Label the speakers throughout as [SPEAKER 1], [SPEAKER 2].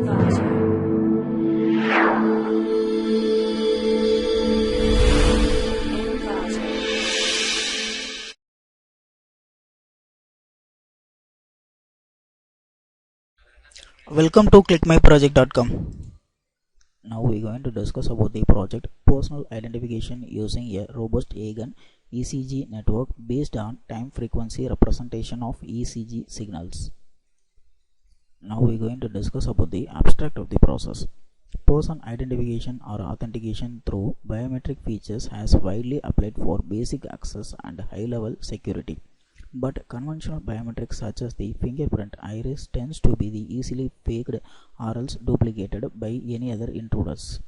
[SPEAKER 1] Welcome to ClickMyProject.com. Now we are going to discuss about the project personal identification using a robust Eigen ECG network based on time frequency representation of ECG signals. Now we are going to discuss about the abstract of the process. Person identification or authentication through biometric features has widely applied for basic access and high-level security. But conventional biometrics such as the fingerprint iris tends to be the easily faked or else duplicated by any other intruders.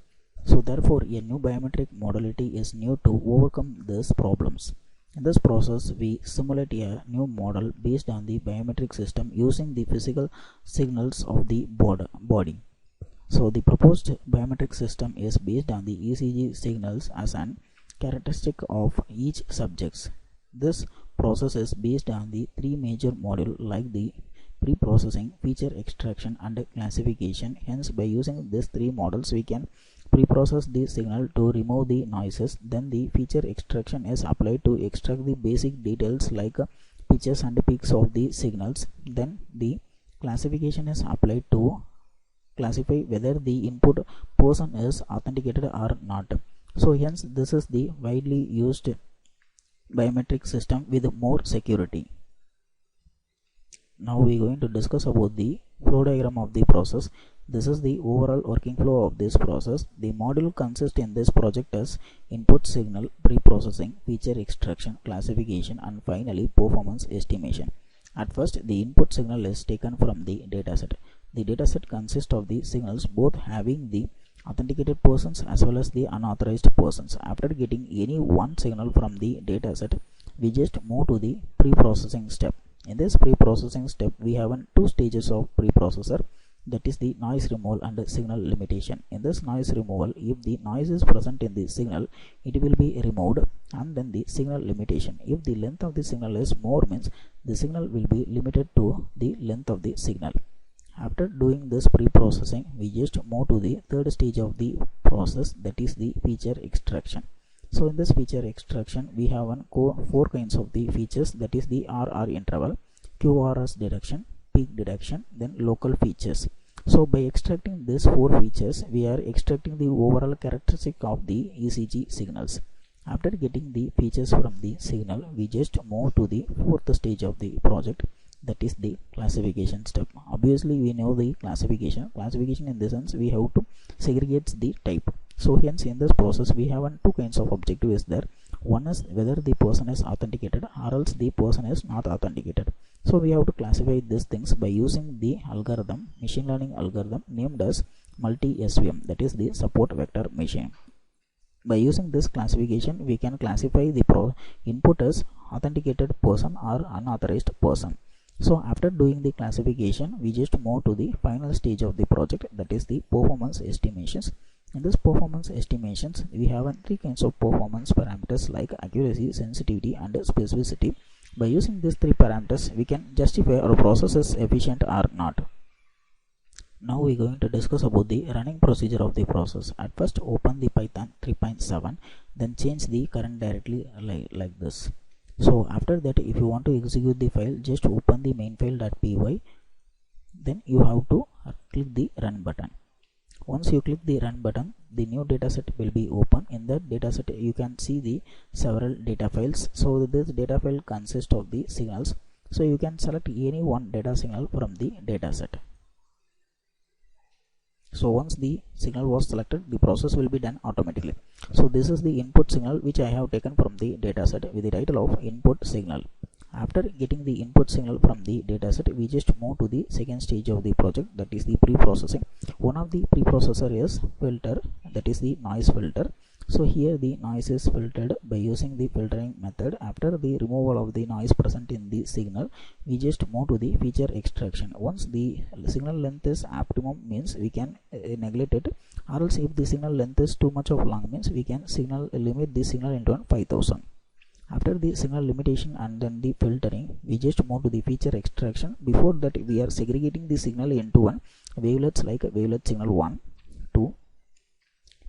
[SPEAKER 1] So therefore a new biometric modality is new to overcome these problems. In this process we simulate a new model based on the biometric system using the physical signals of the body. So the proposed biometric system is based on the ECG signals as an characteristic of each subject. This process is based on the three major modules like the preprocessing, feature extraction and classification. Hence by using these three models we can preprocess the signal to remove the noises. Then the feature extraction is applied to extract the basic details like pitches and peaks of the signals. Then the classification is applied to classify whether the input person is authenticated or not. So hence this is the widely used biometric system with more security. Now we are going to discuss about the flow diagram of the process. This is the overall working flow of this process. The module consists in this project as input signal, pre-processing, feature extraction, classification and finally performance estimation. At first the input signal is taken from the dataset. The dataset consists of the signals both having the authenticated persons as well as the unauthorized persons. After getting any one signal from the dataset, we just move to the pre-processing step. In this pre-processing step, we have two stages of preprocessor, that is the noise removal and signal limitation. In this noise removal, if the noise is present in the signal, it will be removed, and then the signal limitation. If the length of the signal is more, means the signal will be limited to the length of the signal. After doing this pre-processing, we just move to the third stage of the process, that is the feature extraction. So in this feature extraction, we have four kinds of the features, that is the RR interval, QRS detection, peak detection, then local features. So by extracting these four features, we are extracting the overall characteristic of the ECG signals. After getting the features from the signal, we just move to the fourth stage of the project, that is the classification step. Obviously we know the classification in the sense we have to segregate the type. So hence in this process we have two kinds of objectives there. One is whether the person is authenticated or else the person is not authenticated. So we have to classify these things by using the algorithm, machine learning algorithm named as multi-SVM, that is the support vector machine. By using this classification we can classify the input as authenticated person or unauthorized person. So after doing the classification, we just move to the final stage of the project, that is the performance estimations. In this performance estimations, we have three kinds of performance parameters like accuracy, sensitivity and specificity. By using these three parameters, we can justify our process is efficient or not. Now we are going to discuss about the running procedure of the process. At first open the Python 3.7, then change the current directory like this. So after that, if you want to execute the file, just open the main file.py, then you have to click the run button. Once you click the run button, the new dataset will be open. In that dataset you can see the several data files. So this data file consists of the signals, so you can select any one data signal from the dataset. So once the signal was selected, the process will be done automatically. So this is the input signal which I have taken from the dataset with the title of input signal. After getting the input signal from the dataset, we just move to the second stage of the project, that is the pre-processing. One of the preprocessor is filter, that is the noise filter. So here the noise is filtered by using the filtering method. After the removal of the noise present in the signal, we just move to the feature extraction. Once the signal length is optimum, means we can neglect it, or else if the signal length is too much of long, means we can limit the signal into 5000. After the signal limitation and then the filtering, we just move to the feature extraction. Before that, we are segregating the signal into one wavelets like wavelet signal 1, 2,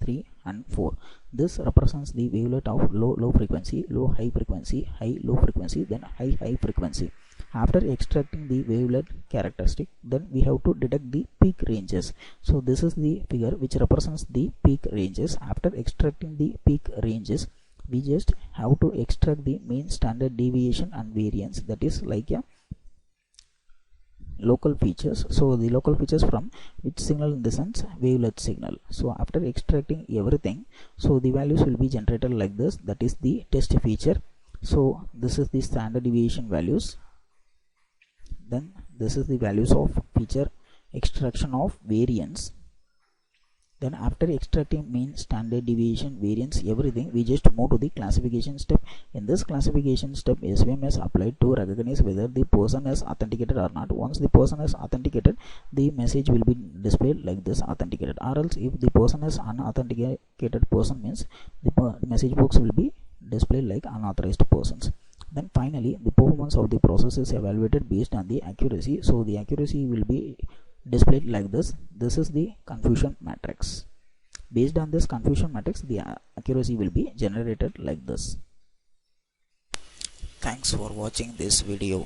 [SPEAKER 1] 3 and 4. This represents the wavelet of low frequency, high frequency, low frequency, then high frequency. After extracting the wavelet characteristic, then we have to detect the peak ranges. So this is the figure which represents the peak ranges. After extracting the peak ranges, we just have to extract the mean, standard deviation and variance, that is like a local features. So the local features from which signal, in the sense wavelet signal. So after extracting everything, so the values will be generated like this, that is the test feature. So this is the standard deviation values, then this is the values of feature extraction of variance. Then after extracting mean, standard deviation, variance, everything, we just move to the classification step. In this classification step, SVM is applied to recognize whether the person is authenticated or not. Once the person is authenticated, the message will be displayed like this, authenticated. Or else if the person is unauthenticated person, means the message box will be displayed like unauthorized persons. Then finally, the performance of the process is evaluated based on the accuracy. So the accuracy will be displayed like this. This is the confusion matrix. Based on this confusion matrix, the accuracy will be generated like this. Thanks for watching this video.